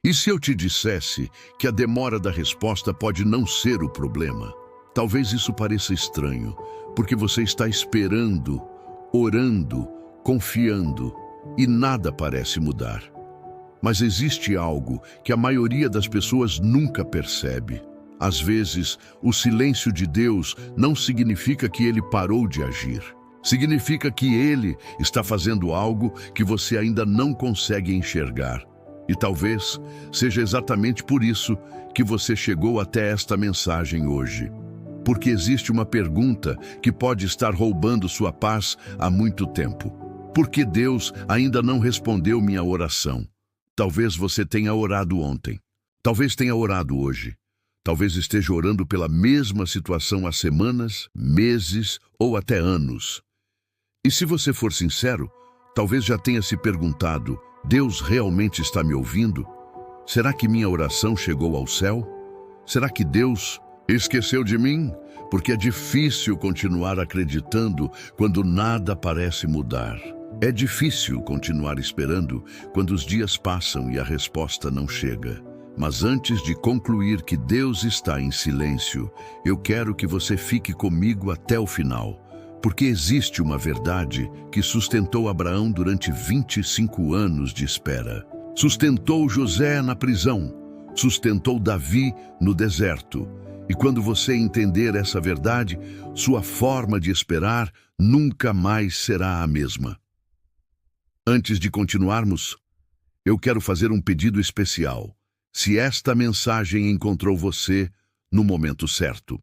E se eu te dissesse que a demora da resposta pode não ser o problema? Talvez isso pareça estranho, porque você está esperando, orando, confiando, e nada parece mudar. Mas existe algo que a maioria das pessoas nunca percebe. Às vezes, o silêncio de Deus não significa que Ele parou de agir. Significa que Ele está fazendo algo que você ainda não consegue enxergar. E talvez seja exatamente por isso que você chegou até esta mensagem hoje. Porque existe uma pergunta que pode estar roubando sua paz há muito tempo. Por que Deus ainda não respondeu minha oração? Talvez você tenha orado ontem. Talvez tenha orado hoje. Talvez esteja orando pela mesma situação há semanas, meses ou até anos. E se você for sincero, talvez já tenha se perguntado: Deus realmente está me ouvindo? Será que minha oração chegou ao céu? Será que Deus esqueceu de mim? Porque é difícil continuar acreditando quando nada parece mudar. É difícil continuar esperando quando os dias passam e a resposta não chega. Mas antes de concluir que Deus está em silêncio, eu quero que você fique comigo até o final. Porque existe uma verdade que sustentou Abraão durante 25 anos de espera. Sustentou José na prisão. Sustentou Davi no deserto. E quando você entender essa verdade, sua forma de esperar nunca mais será a mesma. Antes de continuarmos, eu quero fazer um pedido especial. Se esta mensagem encontrou você no momento certo,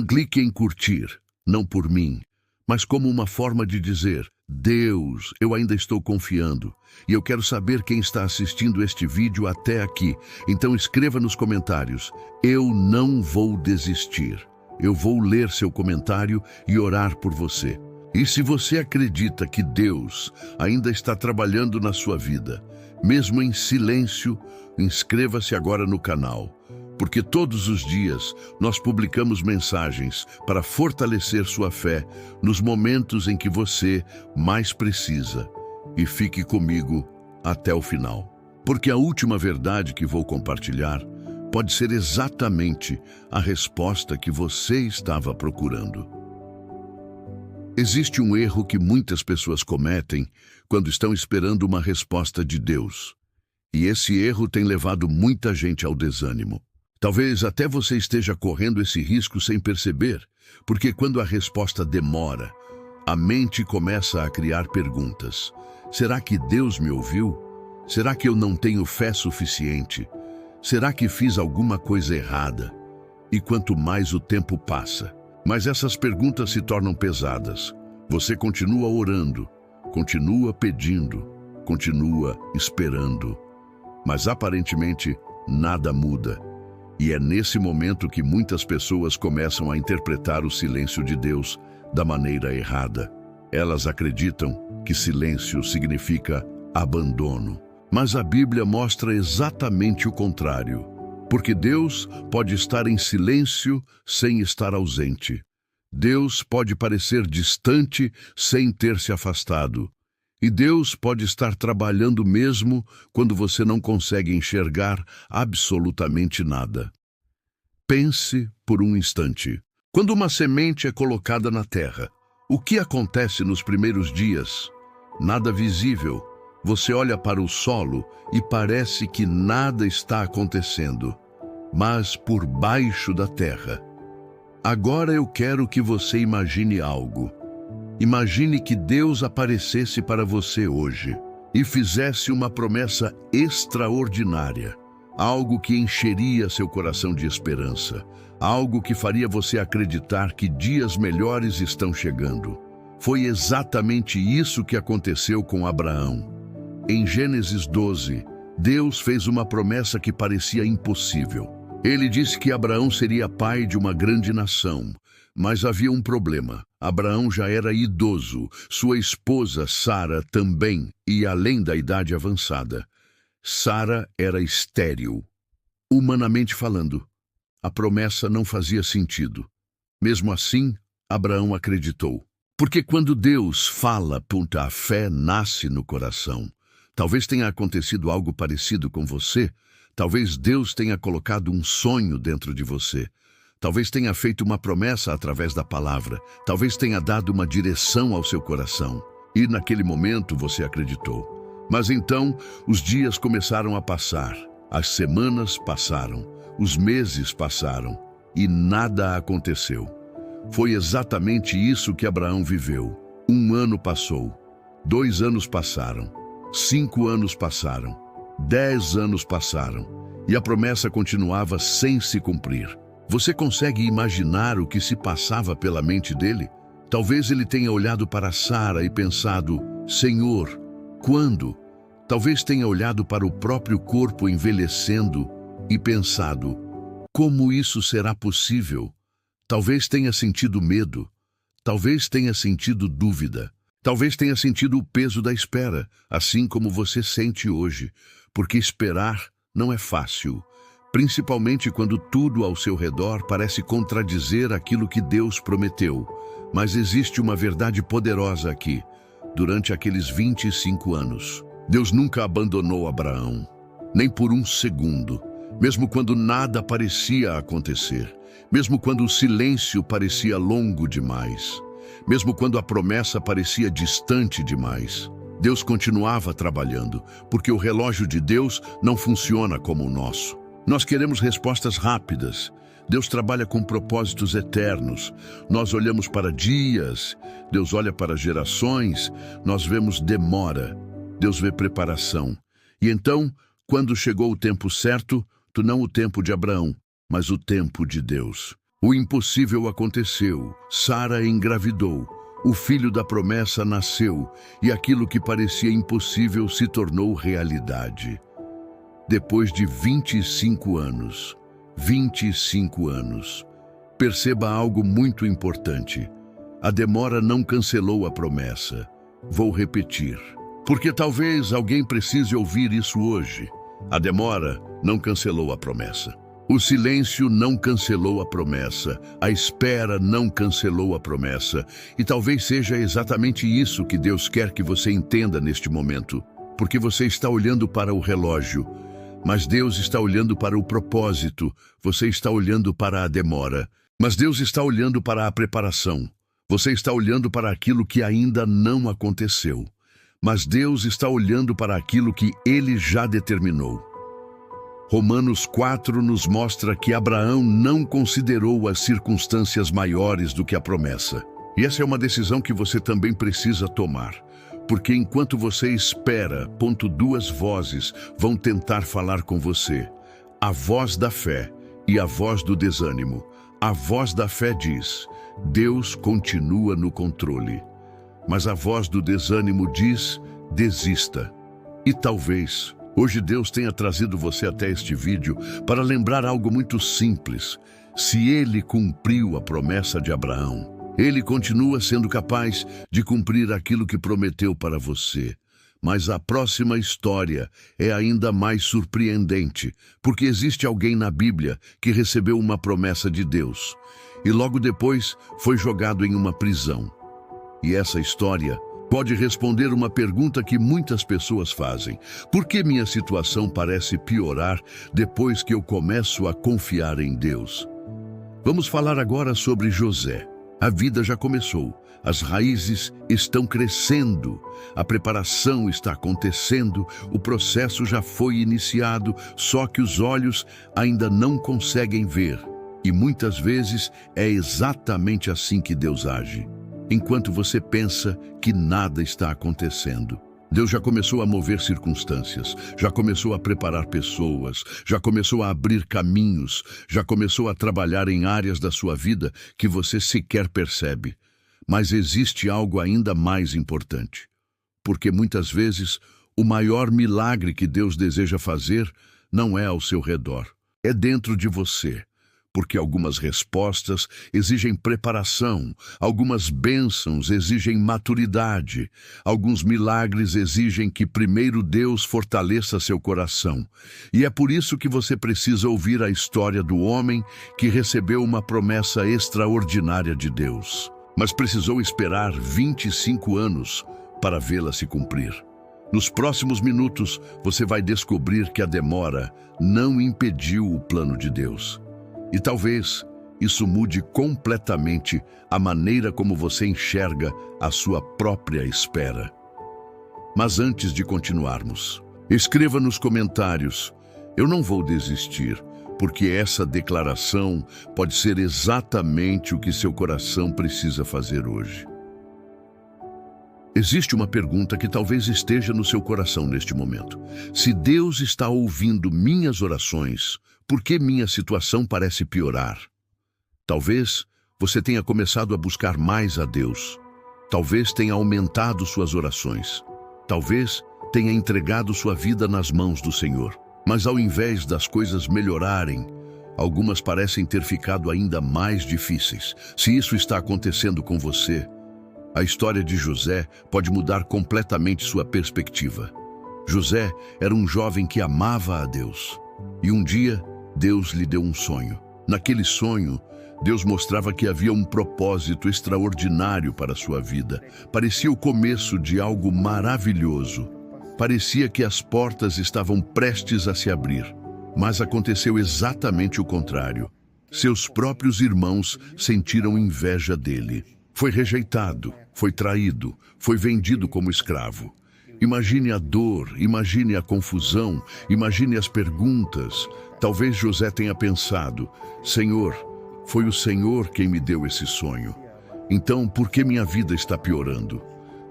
clique em curtir, não por mim, mas como uma forma de dizer: Deus, eu ainda estou confiando, e eu quero saber quem está assistindo este vídeo até aqui. Então escreva nos comentários: eu não vou desistir. Eu vou ler seu comentário e orar por você. E se você acredita que Deus ainda está trabalhando na sua vida, mesmo em silêncio, inscreva-se agora no canal, porque todos os dias nós publicamos mensagens para fortalecer sua fé nos momentos em que você mais precisa. E fique comigo até o final, porque a última verdade que vou compartilhar pode ser exatamente a resposta que você estava procurando. Existe um erro que muitas pessoas cometem quando estão esperando uma resposta de Deus. E esse erro tem levado muita gente ao desânimo. Talvez até você esteja correndo esse risco sem perceber, porque quando a resposta demora, a mente começa a criar perguntas. Será que Deus me ouviu? Será que eu não tenho fé suficiente? Será que fiz alguma coisa errada? E quanto mais o tempo passa, mas essas perguntas se tornam pesadas. Você continua orando, continua pedindo, continua esperando. Mas aparentemente nada muda. E é nesse momento que muitas pessoas começam a interpretar o silêncio de Deus da maneira errada. Elas acreditam que silêncio significa abandono. Mas a Bíblia mostra exatamente o contrário. Porque Deus pode estar em silêncio sem estar ausente. Deus pode parecer distante sem ter se afastado. E Deus pode estar trabalhando mesmo quando você não consegue enxergar absolutamente nada. Pense por um instante. Quando uma semente é colocada na terra, o que acontece nos primeiros dias? Nada visível. Você olha para o solo e parece que nada está acontecendo. Mas por baixo da terra. Agora eu quero que você imagine algo. Imagine que Deus aparecesse para você hoje e fizesse uma promessa extraordinária, algo que encheria seu coração de esperança, algo que faria você acreditar que dias melhores estão chegando. Foi exatamente isso que aconteceu com Abraão. Em Gênesis 12, Deus fez uma promessa que parecia impossível. Ele disse que Abraão seria pai de uma grande nação, mas havia um problema. Abraão já era idoso, sua esposa Sara também, e além da idade avançada. Sara era estéril. Humanamente falando, a promessa não fazia sentido. Mesmo assim, Abraão acreditou. Porque quando Deus fala, a fé nasce no coração. Talvez tenha acontecido algo parecido com você. Talvez Deus tenha colocado um sonho dentro de você. Talvez tenha feito uma promessa através da palavra. Talvez tenha dado uma direção ao seu coração. E naquele momento você acreditou. Mas então os dias começaram a passar. As semanas passaram. Os meses passaram. E nada aconteceu. Foi exatamente isso que Abraão viveu. 1 ano passou. 2 anos passaram. 5 anos passaram. 10 anos passaram. E a promessa continuava sem se cumprir. Você consegue imaginar o que se passava pela mente dele? Talvez ele tenha olhado para Sara e pensado, Senhor, quando? Talvez tenha olhado para o próprio corpo envelhecendo e pensado, como isso será possível? Talvez tenha sentido medo. Talvez tenha sentido dúvida. Talvez tenha sentido o peso da espera, assim como você sente hoje, porque esperar não é fácil. Principalmente quando tudo ao seu redor parece contradizer aquilo que Deus prometeu. Mas existe uma verdade poderosa aqui. Durante aqueles 25 anos, Deus nunca abandonou Abraão, nem por um segundo, mesmo quando nada parecia acontecer, mesmo quando o silêncio parecia longo demais, mesmo quando a promessa parecia distante demais. Deus continuava trabalhando, porque o relógio de Deus não funciona como o nosso. Nós queremos respostas rápidas. Deus trabalha com propósitos eternos. Nós olhamos para dias, Deus olha para gerações, nós vemos demora, Deus vê preparação. E então, quando chegou o tempo certo, não o tempo de Abraão, mas o tempo de Deus. O impossível aconteceu, Sara engravidou, o filho da promessa nasceu, e aquilo que parecia impossível se tornou realidade. Depois de 25 anos, 25 anos. Perceba algo muito importante. A demora não cancelou a promessa. Vou repetir, porque talvez alguém precise ouvir isso hoje. A demora não cancelou a promessa. O silêncio não cancelou a promessa. A espera não cancelou a promessa. E talvez seja exatamente isso que Deus quer que você entenda neste momento. Porque você está olhando para o relógio, mas Deus está olhando para o propósito. Você está olhando para a demora, mas Deus está olhando para a preparação. Você está olhando para aquilo que ainda não aconteceu, mas Deus está olhando para aquilo que Ele já determinou. Romanos 4 nos mostra que Abraão não considerou as circunstâncias maiores do que a promessa. E essa é uma decisão que você também precisa tomar. Porque enquanto você espera, duas vozes vão tentar falar com você. A voz da fé e a voz do desânimo. A voz da fé diz, Deus continua no controle. Mas a voz do desânimo diz, desista. E talvez, hoje Deus tenha trazido você até este vídeo para lembrar algo muito simples. Se Ele cumpriu a promessa de Abraão, Ele continua sendo capaz de cumprir aquilo que prometeu para você. Mas a próxima história é ainda mais surpreendente, porque existe alguém na Bíblia que recebeu uma promessa de Deus e logo depois foi jogado em uma prisão. E essa história pode responder uma pergunta que muitas pessoas fazem. Por que minha situação parece piorar depois que eu começo a confiar em Deus? Vamos falar agora sobre José. A vida já começou, as raízes estão crescendo, a preparação está acontecendo, o processo já foi iniciado, só que os olhos ainda não conseguem ver. E muitas vezes é exatamente assim que Deus age. Enquanto você pensa que nada está acontecendo, Deus já começou a mover circunstâncias, já começou a preparar pessoas, já começou a abrir caminhos, já começou a trabalhar em áreas da sua vida que você sequer percebe. Mas existe algo ainda mais importante, porque muitas vezes o maior milagre que Deus deseja fazer não é ao seu redor, é dentro de você. Porque algumas respostas exigem preparação, algumas bênçãos exigem maturidade, alguns milagres exigem que primeiro Deus fortaleça seu coração. E é por isso que você precisa ouvir a história do homem que recebeu uma promessa extraordinária de Deus, mas precisou esperar 25 anos para vê-la se cumprir. Nos próximos minutos, você vai descobrir que a demora não impediu o plano de Deus. E talvez isso mude completamente a maneira como você enxerga a sua própria espera. Mas antes de continuarmos, escreva nos comentários: eu não vou desistir, porque essa declaração pode ser exatamente o que seu coração precisa fazer hoje. Existe uma pergunta que talvez esteja no seu coração neste momento. Se Deus está ouvindo minhas orações, por que minha situação parece piorar? Talvez você tenha começado a buscar mais a Deus. Talvez tenha aumentado suas orações. Talvez tenha entregado sua vida nas mãos do Senhor. Mas ao invés das coisas melhorarem, algumas parecem ter ficado ainda mais difíceis. Se isso está acontecendo com você, a história de José pode mudar completamente sua perspectiva. José era um jovem que amava a Deus. E um dia, Deus lhe deu um sonho. Naquele sonho, Deus mostrava que havia um propósito extraordinário para a sua vida. Parecia o começo de algo maravilhoso. Parecia que as portas estavam prestes a se abrir. Mas aconteceu exatamente o contrário. Seus próprios irmãos sentiram inveja dele. Foi rejeitado, foi traído, foi vendido como escravo. Imagine a dor, imagine a confusão, imagine as perguntas. Talvez José tenha pensado: Senhor, foi o Senhor quem me deu esse sonho. Então, por que minha vida está piorando?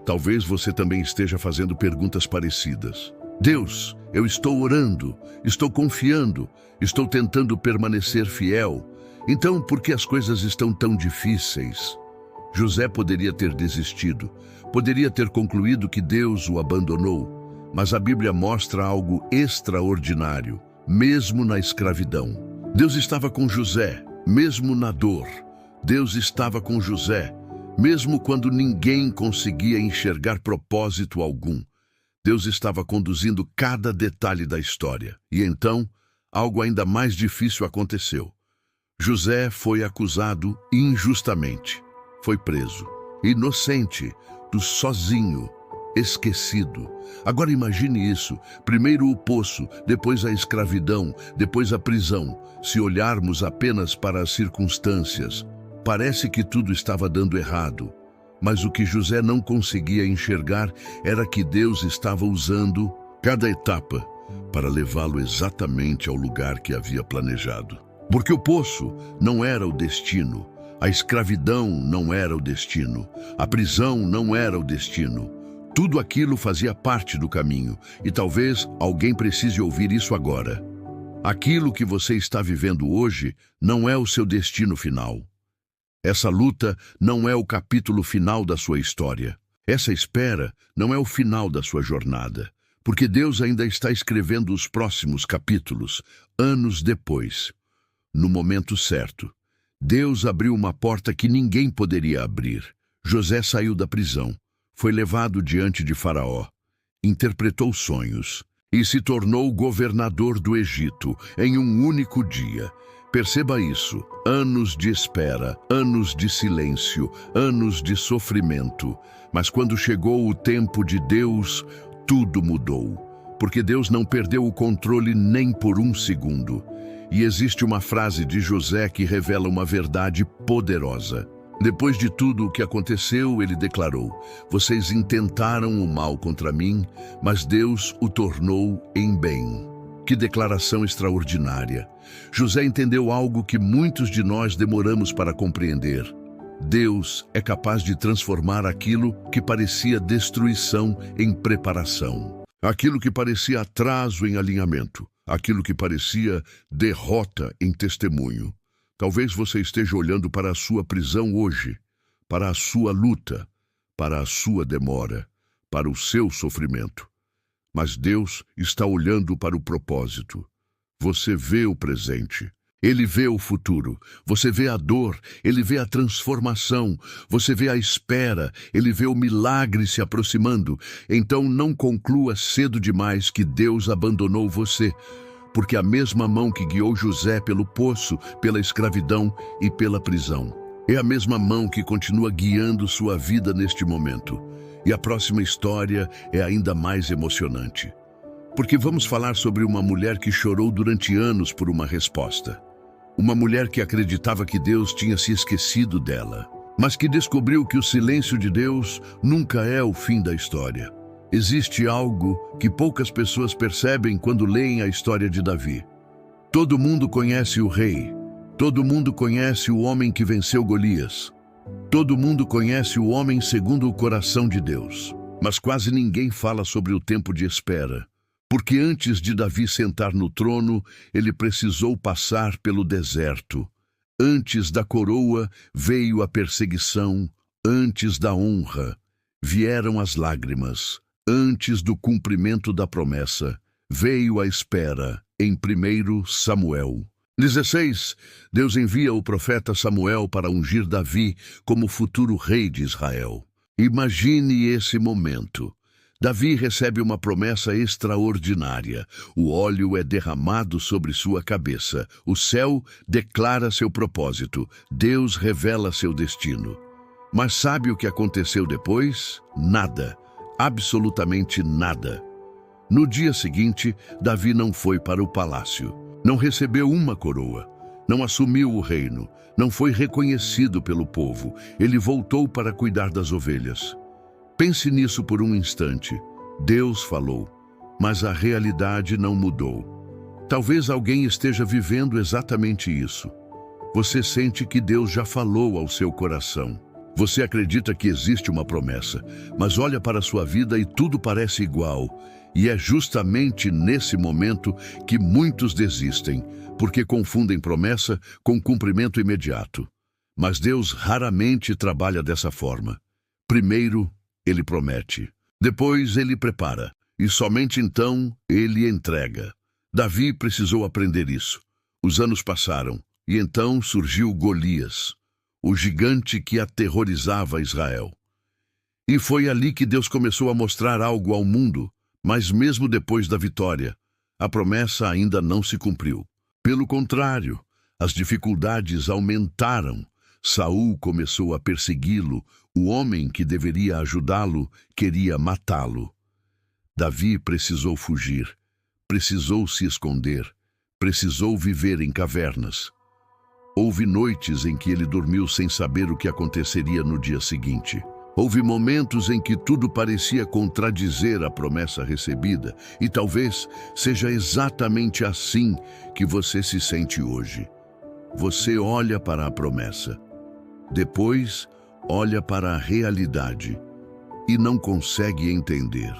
Talvez você também esteja fazendo perguntas parecidas. Deus, eu estou orando, estou confiando, estou tentando permanecer fiel. Então, por que as coisas estão tão difíceis? José poderia ter desistido, poderia ter concluído que Deus o abandonou, mas a Bíblia mostra algo extraordinário, mesmo na escravidão. Deus estava com José, mesmo na dor. Deus estava com José, mesmo quando ninguém conseguia enxergar propósito algum. Deus estava conduzindo cada detalhe da história. E então, algo ainda mais difícil aconteceu. José foi acusado injustamente. Foi preso, inocente, sozinho, esquecido. Agora imagine isso: primeiro o poço, depois a escravidão, depois a prisão. Se olharmos apenas para as circunstâncias, parece que tudo estava dando errado. Mas o que José não conseguia enxergar era que Deus estava usando cada etapa para levá-lo exatamente ao lugar que havia planejado. Porque o poço não era o destino. A escravidão não era o destino. A prisão não era o destino. Tudo aquilo fazia parte do caminho. E talvez alguém precise ouvir isso agora. Aquilo que você está vivendo hoje não é o seu destino final. Essa luta não é o capítulo final da sua história. Essa espera não é o final da sua jornada. Porque Deus ainda está escrevendo os próximos capítulos, anos depois. No momento certo, Deus abriu uma porta que ninguém poderia abrir. José saiu da prisão, foi levado diante de Faraó, interpretou sonhos e se tornou governador do Egito em um único dia. Perceba isso: anos de espera, anos de silêncio, anos de sofrimento. Mas quando chegou o tempo de Deus, tudo mudou. Porque Deus não perdeu o controle nem por um segundo. E existe uma frase de José que revela uma verdade poderosa. Depois de tudo o que aconteceu, ele declarou: vocês intentaram o mal contra mim, mas Deus o tornou em bem. Que declaração extraordinária! José entendeu algo que muitos de nós demoramos para compreender. Deus é capaz de transformar aquilo que parecia destruição em preparação. Aquilo que parecia atraso em alinhamento. Aquilo que parecia derrota em testemunho. Talvez você esteja olhando para a sua prisão hoje, para a sua luta, para a sua demora, para o seu sofrimento. Mas Deus está olhando para o propósito. Você vê o presente. Ele vê o futuro. Você vê a dor. Ele vê a transformação. Você vê a espera. Ele vê o milagre se aproximando. Então não conclua cedo demais que Deus abandonou você. Porque a mesma mão que guiou José pelo poço, pela escravidão e pela prisão, é a mesma mão que continua guiando sua vida neste momento. E a próxima história é ainda mais emocionante. Porque vamos falar sobre uma mulher que chorou durante anos por uma resposta. Uma mulher que acreditava que Deus tinha se esquecido dela, mas que descobriu que o silêncio de Deus nunca é o fim da história. Existe algo que poucas pessoas percebem quando leem a história de Davi. Todo mundo conhece o rei. Todo mundo conhece o homem que venceu Golias. Todo mundo conhece o homem segundo o coração de Deus. Mas quase ninguém fala sobre o tempo de espera. Porque antes de Davi sentar no trono, ele precisou passar pelo deserto. Antes da coroa veio a perseguição, antes da honra vieram as lágrimas. Antes do cumprimento da promessa, veio a espera, em 1 Samuel 16. Deus envia o profeta Samuel para ungir Davi como futuro rei de Israel. Imagine esse momento. Davi recebe uma promessa extraordinária. O óleo é derramado sobre sua cabeça. O céu declara seu propósito. Deus revela seu destino. Mas sabe o que aconteceu depois? Nada. Absolutamente nada. No dia seguinte, Davi não foi para o palácio. Não recebeu uma coroa. Não assumiu o reino. Não foi reconhecido pelo povo. Ele voltou para cuidar das ovelhas. Pense nisso por um instante. Deus falou, mas a realidade não mudou. Talvez alguém esteja vivendo exatamente isso. Você sente que Deus já falou ao seu coração. Você acredita que existe uma promessa, mas olha para a sua vida e tudo parece igual. E é justamente nesse momento que muitos desistem, porque confundem promessa com cumprimento imediato. Mas Deus raramente trabalha dessa forma. Primeiro, Ele promete. Depois, Ele prepara. E somente então, Ele entrega. Davi precisou aprender isso. Os anos passaram, e então surgiu Golias, o gigante que aterrorizava Israel. E foi ali que Deus começou a mostrar algo ao mundo, mas mesmo depois da vitória, a promessa ainda não se cumpriu. Pelo contrário, as dificuldades aumentaram. Saul começou a persegui-lo. O homem que deveria ajudá-lo queria matá-lo. Davi precisou fugir, precisou se esconder, precisou viver em cavernas. Houve noites em que ele dormiu sem saber o que aconteceria no dia seguinte. Houve momentos em que tudo parecia contradizer a promessa recebida, e talvez seja exatamente assim que você se sente hoje. Você olha para a promessa, depois olha para a realidade e não consegue entender.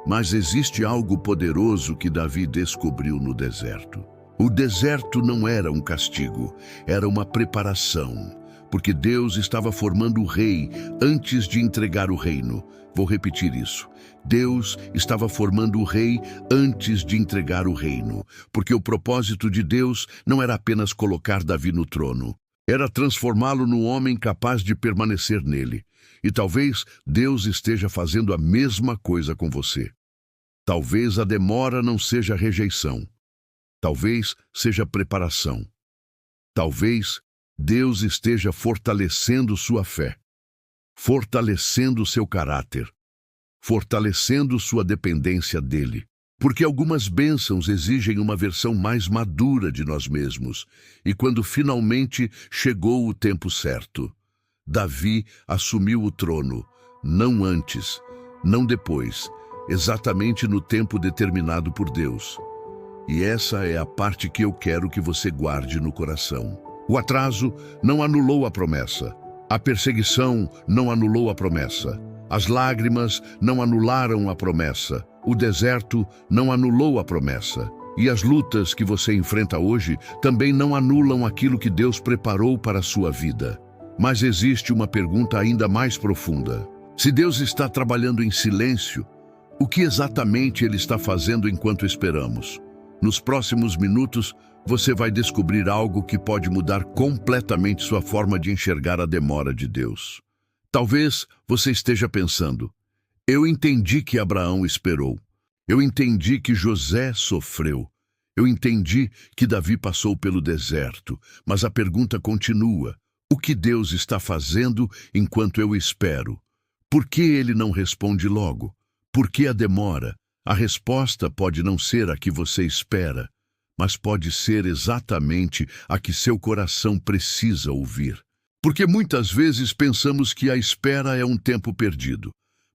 Mas existe algo poderoso que Davi descobriu no deserto. O deserto não era um castigo, era uma preparação. Porque Deus estava formando o rei antes de entregar o reino. Vou repetir isso. Deus estava formando o rei antes de entregar o reino. Porque o propósito de Deus não era apenas colocar Davi no trono. Era transformá-lo num homem capaz de permanecer nele. E talvez Deus esteja fazendo a mesma coisa com você. Talvez a demora não seja rejeição. Talvez seja preparação. Talvez Deus esteja fortalecendo sua fé, fortalecendo seu caráter, fortalecendo sua dependência dele. Porque algumas bênçãos exigem uma versão mais madura de nós mesmos. E quando finalmente chegou o tempo certo, Davi assumiu o trono, não antes, não depois, exatamente no tempo determinado por Deus. E essa é a parte que eu quero que você guarde no coração. O atraso não anulou a promessa. A perseguição não anulou a promessa. As lágrimas não anularam a promessa. O deserto não anulou a promessa. E as lutas que você enfrenta hoje também não anulam aquilo que Deus preparou para a sua vida. Mas existe uma pergunta ainda mais profunda. Se Deus está trabalhando em silêncio, o que exatamente Ele está fazendo enquanto esperamos? Nos próximos minutos, você vai descobrir algo que pode mudar completamente sua forma de enxergar a demora de Deus. Talvez você esteja pensando, eu entendi que Abraão esperou, eu entendi que José sofreu, eu entendi que Davi passou pelo deserto, mas a pergunta continua, o que Deus está fazendo enquanto eu espero? Por que ele não responde logo? Por que a demora? A resposta pode não ser a que você espera, mas pode ser exatamente a que seu coração precisa ouvir. Porque muitas vezes pensamos que a espera é um tempo perdido,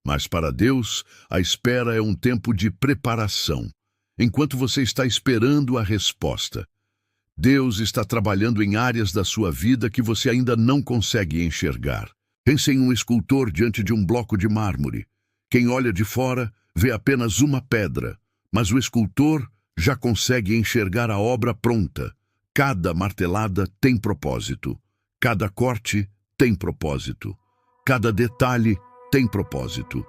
mas para Deus, a espera é um tempo de preparação. Enquanto você está esperando a resposta, Deus está trabalhando em áreas da sua vida que você ainda não consegue enxergar. Pense em um escultor diante de um bloco de mármore. Quem olha de fora vê apenas uma pedra, mas o escultor já consegue enxergar a obra pronta. Cada martelada tem propósito. Cada corte tem propósito. Cada detalhe tem propósito.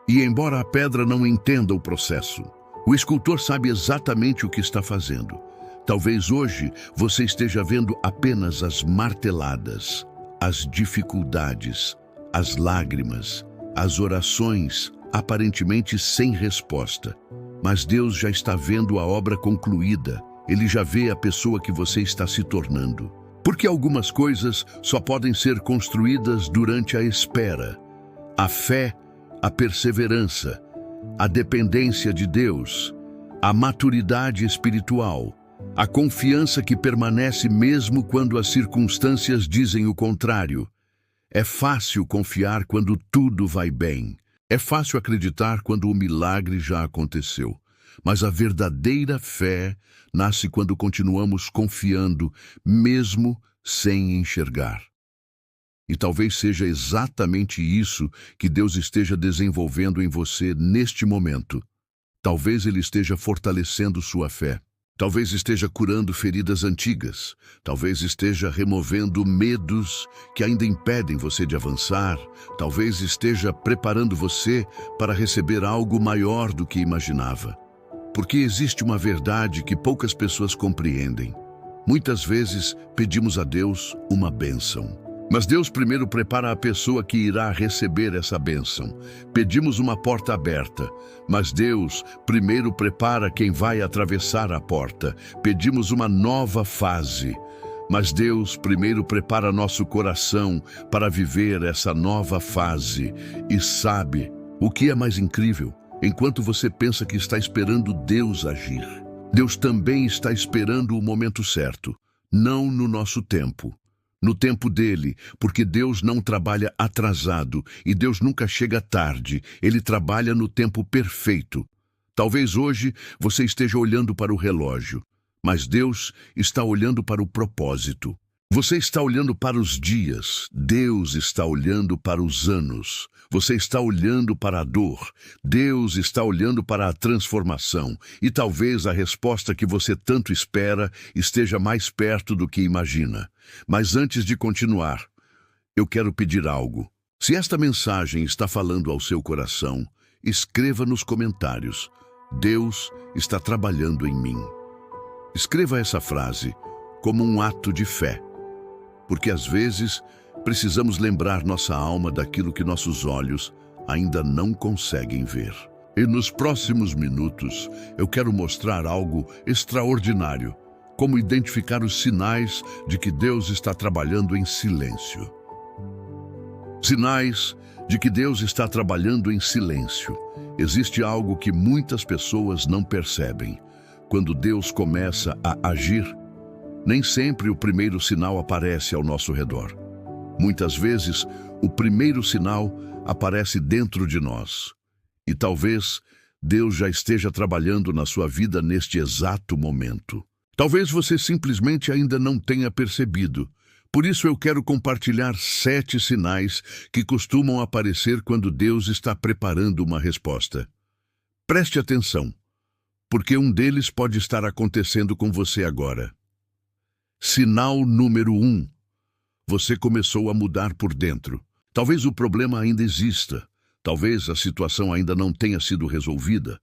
E embora a pedra não entenda o processo, o escultor sabe exatamente o que está fazendo. Talvez hoje você esteja vendo apenas as marteladas, as dificuldades, as lágrimas, as orações aparentemente sem resposta. Mas Deus já está vendo a obra concluída. Ele já vê a pessoa que você está se tornando. Porque algumas coisas só podem ser construídas durante a espera. A fé, a perseverança, a dependência de Deus, a maturidade espiritual, a confiança que permanece mesmo quando as circunstâncias dizem o contrário. É fácil confiar quando tudo vai bem. É fácil acreditar quando o milagre já aconteceu. Mas a verdadeira fé nasce quando continuamos confiando, mesmo sem enxergar. E talvez seja exatamente isso que Deus esteja desenvolvendo em você neste momento. Talvez Ele esteja fortalecendo sua fé. Talvez esteja curando feridas antigas. Talvez esteja removendo medos que ainda impedem você de avançar. Talvez esteja preparando você para receber algo maior do que imaginava. Porque existe uma verdade que poucas pessoas compreendem. Muitas vezes pedimos a Deus uma bênção. Mas Deus primeiro prepara a pessoa que irá receber essa bênção. Pedimos uma porta aberta, mas Deus primeiro prepara quem vai atravessar a porta. Pedimos uma nova fase, mas Deus primeiro prepara nosso coração para viver essa nova fase. E sabe o que é mais incrível? Enquanto você pensa que está esperando Deus agir, Deus também está esperando o momento certo, não no nosso tempo. No tempo dele, porque Deus não trabalha atrasado e Deus nunca chega tarde, ele trabalha no tempo perfeito. Talvez hoje você esteja olhando para o relógio, mas Deus está olhando para o propósito. Você está olhando para os dias, Deus está olhando para os anos. Você está olhando para a dor, Deus está olhando para a transformação. E talvez a resposta que você tanto espera esteja mais perto do que imagina. Mas antes de continuar, eu quero pedir algo. Se esta mensagem está falando ao seu coração, escreva nos comentários: Deus está trabalhando em mim. Escreva essa frase como um ato de fé. Porque às vezes precisamos lembrar nossa alma daquilo que nossos olhos ainda não conseguem ver. E nos próximos minutos eu quero mostrar algo extraordinário, como identificar os sinais de que Deus está trabalhando em silêncio. Sinais de que Deus está trabalhando em silêncio. Existe algo que muitas pessoas não percebem. Quando Deus começa a agir, nem sempre o primeiro sinal aparece ao nosso redor. Muitas vezes, o primeiro sinal aparece dentro de nós. E talvez Deus já esteja trabalhando na sua vida neste exato momento. Talvez você simplesmente ainda não tenha percebido. Por isso eu quero compartilhar 7 sinais que costumam aparecer quando Deus está preparando uma resposta. Preste atenção, porque um deles pode estar acontecendo com você agora. Sinal número 1. Você começou a mudar por dentro. Talvez o problema ainda exista. Talvez a situação ainda não tenha sido resolvida.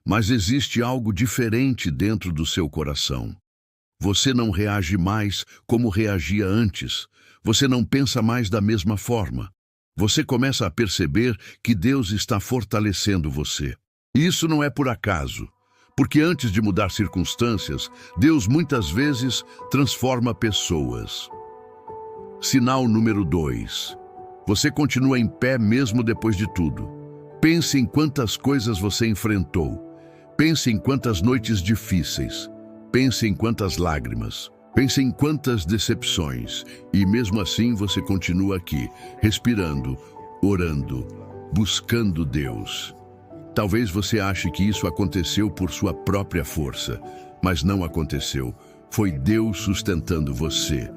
Mas existe algo diferente dentro do seu coração. Você não reage mais como reagia antes. Você não pensa mais da mesma forma. Você começa a perceber que Deus está fortalecendo você. E isso não é por acaso. Porque antes de mudar circunstâncias, Deus muitas vezes transforma pessoas. Sinal número 2. Você continua em pé mesmo depois de tudo. Pense em quantas coisas você enfrentou. Pense em quantas noites difíceis. Pense em quantas lágrimas. Pense em quantas decepções. E mesmo assim você continua aqui, respirando, orando, buscando Deus. Talvez você ache que isso aconteceu por sua própria força, mas não aconteceu. Foi Deus sustentando você.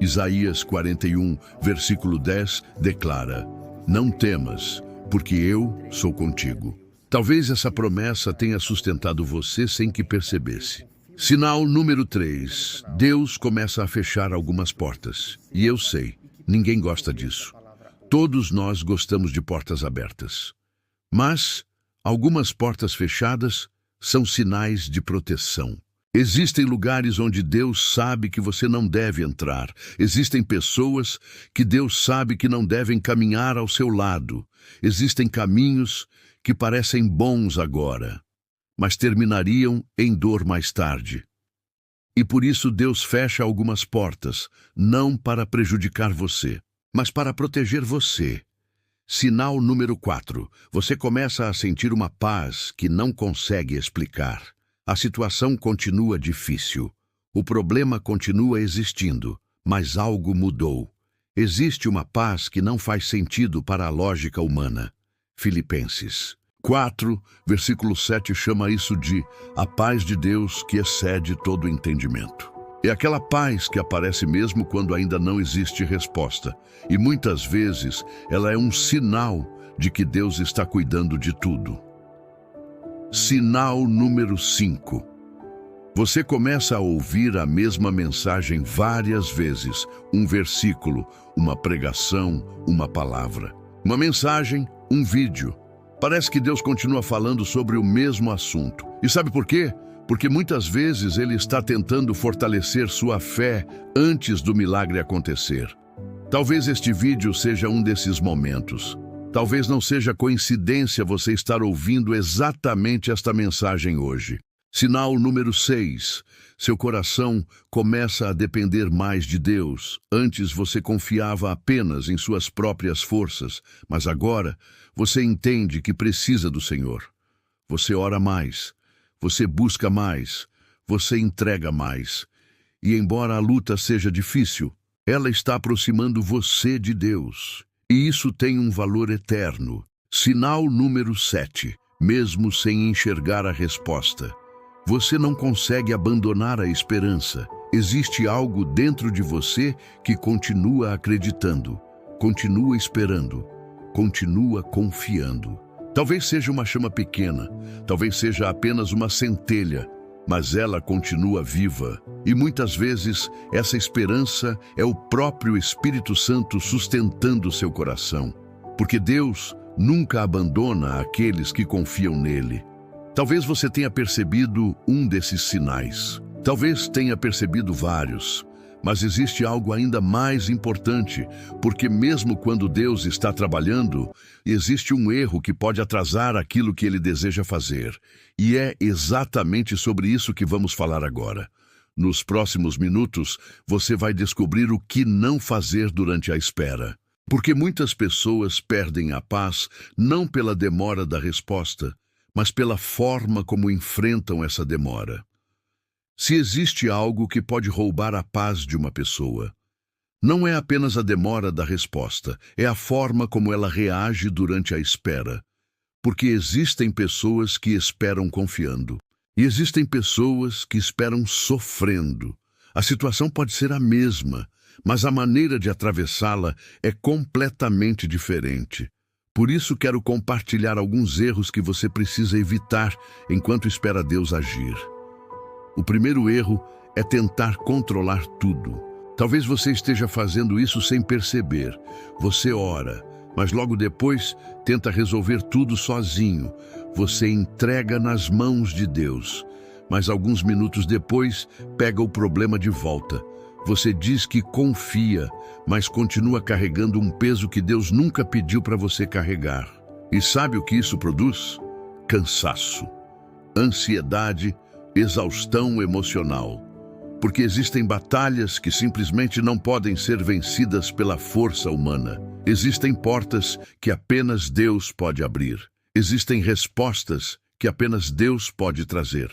Isaías 41, versículo 10, declara: Não temas, porque eu sou contigo. Talvez essa promessa tenha sustentado você sem que percebesse. Sinal número 3. Deus começa a fechar algumas portas. E eu sei, ninguém gosta disso. Todos nós gostamos de portas abertas. Mas algumas portas fechadas são sinais de proteção. Existem lugares onde Deus sabe que você não deve entrar. Existem pessoas que Deus sabe que não devem caminhar ao seu lado. Existem caminhos que parecem bons agora, mas terminariam em dor mais tarde. E por isso Deus fecha algumas portas, não para prejudicar você, mas para proteger você. Sinal número 4. Você começa a sentir uma paz que não consegue explicar. A situação continua difícil. O problema continua existindo, mas algo mudou. Existe uma paz que não faz sentido para a lógica humana. Filipenses 4, versículo 7 chama isso de a paz de Deus que excede todo o entendimento. É aquela paz que aparece mesmo quando ainda não existe resposta. E muitas vezes ela é um sinal de que Deus está cuidando de tudo. Sinal número 5. Você começa a ouvir a mesma mensagem várias vezes. Um versículo, uma pregação, uma palavra. Uma mensagem, um vídeo. Parece que Deus continua falando sobre o mesmo assunto. E sabe por quê? Porque muitas vezes Ele está tentando fortalecer sua fé antes do milagre acontecer. Talvez este vídeo seja um desses momentos. Talvez não seja coincidência você estar ouvindo exatamente esta mensagem hoje. Sinal número 6. Seu coração começa a depender mais de Deus. Antes você confiava apenas em suas próprias forças, mas agora você entende que precisa do Senhor. Você ora mais, você busca mais, você entrega mais. E embora a luta seja difícil, ela está aproximando você de Deus. E isso tem um valor eterno. Sinal número 7. Mesmo sem enxergar a resposta, você não consegue abandonar a esperança. Existe algo dentro de você que continua acreditando, continua esperando, continua confiando. Talvez seja uma chama pequena, talvez seja apenas uma centelha, mas ela continua viva. E muitas vezes essa esperança é o próprio Espírito Santo sustentando seu coração. Porque Deus nunca abandona aqueles que confiam nele. Talvez você tenha percebido um desses sinais. Talvez tenha percebido vários. Mas existe algo ainda mais importante, porque mesmo quando Deus está trabalhando, existe um erro que pode atrasar aquilo que Ele deseja fazer. E é exatamente sobre isso que vamos falar agora. Nos próximos minutos, você vai descobrir o que não fazer durante a espera. Porque muitas pessoas perdem a paz não pela demora da resposta, mas pela forma como enfrentam essa demora. Se existe algo que pode roubar a paz de uma pessoa, não é apenas a demora da resposta, é a forma como ela reage durante a espera. Porque existem pessoas que esperam confiando, e existem pessoas que esperam sofrendo. A situação pode ser a mesma, mas a maneira de atravessá-la é completamente diferente. Por isso quero compartilhar alguns erros que você precisa evitar enquanto espera Deus agir. O primeiro erro é tentar controlar tudo. Talvez você esteja fazendo isso sem perceber. Você ora, mas logo depois tenta resolver tudo sozinho. Você entrega nas mãos de Deus, mas alguns minutos depois pega o problema de volta. Você diz que confia, mas continua carregando um peso que Deus nunca pediu para você carregar. E sabe o que isso produz? Cansaço, ansiedade, exaustão emocional. Porque existem batalhas que simplesmente não podem ser vencidas pela força humana. Existem portas que apenas Deus pode abrir. Existem respostas que apenas Deus pode trazer.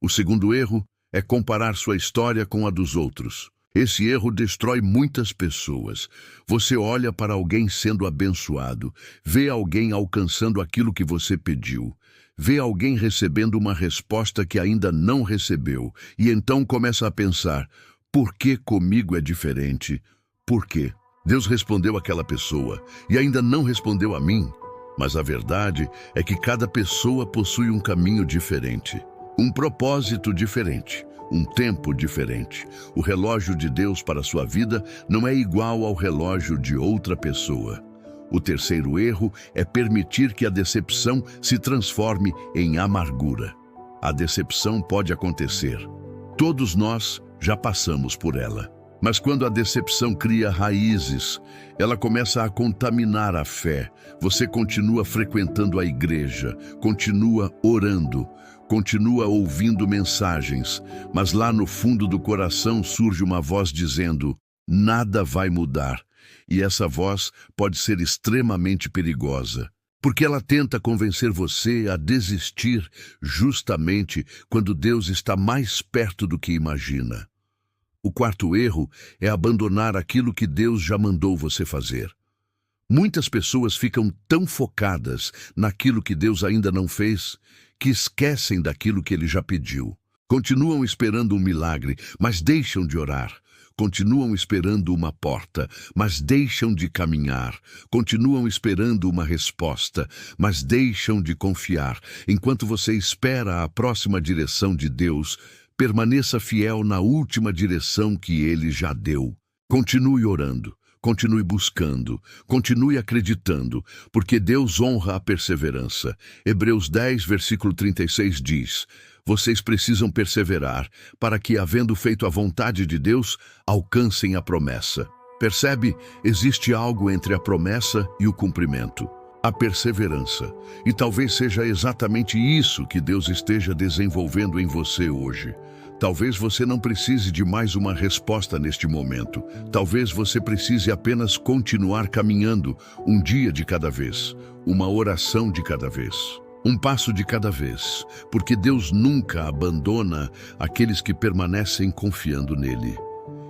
O segundo erro é comparar sua história com a dos outros. Esse erro destrói muitas pessoas. Você olha para alguém sendo abençoado, vê alguém alcançando aquilo que você pediu, vê alguém recebendo uma resposta que ainda não recebeu, e então começa a pensar: por que comigo é diferente? Por quê? Deus respondeu àquela pessoa e ainda não respondeu a mim. Mas a verdade é que cada pessoa possui um caminho diferente, um propósito diferente, um tempo diferente. O relógio de Deus para a sua vida não é igual ao relógio de outra pessoa. O terceiro erro é permitir que a decepção se transforme em amargura. A decepção pode acontecer. Todos nós já passamos por ela. Mas quando a decepção cria raízes, ela começa a contaminar a fé. Você continua frequentando a igreja, continua orando, continua ouvindo mensagens, mas lá no fundo do coração surge uma voz dizendo: nada vai mudar. E essa voz pode ser extremamente perigosa, porque ela tenta convencer você a desistir justamente quando Deus está mais perto do que imagina. O quarto erro é abandonar aquilo que Deus já mandou você fazer. Muitas pessoas ficam tão focadas naquilo que Deus ainda não fez, que esquecem daquilo que Ele já pediu. Continuam esperando um milagre, mas deixam de orar. Continuam esperando uma porta, mas deixam de caminhar. Continuam esperando uma resposta, mas deixam de confiar. Enquanto você espera a próxima direção de Deus, permaneça fiel na última direção que Ele já deu. Continue orando, continue buscando, continue acreditando, porque Deus honra a perseverança. Hebreus 10, versículo 36 diz: vocês precisam perseverar para que, havendo feito a vontade de Deus, alcancem a promessa. Percebe? Existe algo entre a promessa e o cumprimento. A perseverança. E talvez seja exatamente isso que Deus esteja desenvolvendo em você hoje. Talvez você não precise de mais uma resposta neste momento. Talvez você precise apenas continuar caminhando, um dia de cada vez, uma oração de cada vez, um passo de cada vez, porque Deus nunca abandona aqueles que permanecem confiando nele.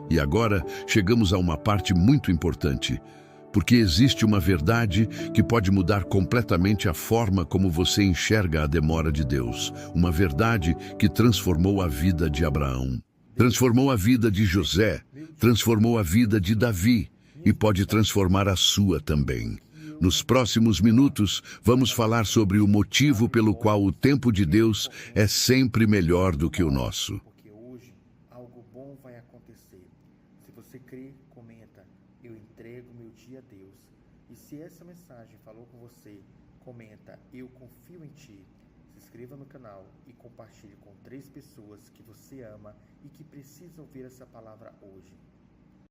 E agora chegamos a uma parte muito importante, porque existe uma verdade que pode mudar completamente a forma como você enxerga a demora de Deus. Uma verdade que transformou a vida de Abraão, transformou a vida de José, transformou a vida de Davi e pode transformar a sua também. Nos próximos minutos, vamos falar sobre o motivo pelo qual o tempo de Deus é sempre melhor do que o nosso. Porque hoje algo bom vai acontecer. Se você crê, comenta: eu entrego meu dia a Deus. E se essa mensagem falou com você, comenta: eu confio em ti. Se inscreva no canal e compartilhe com 3 pessoas que você ama e que precisam ouvir essa palavra hoje.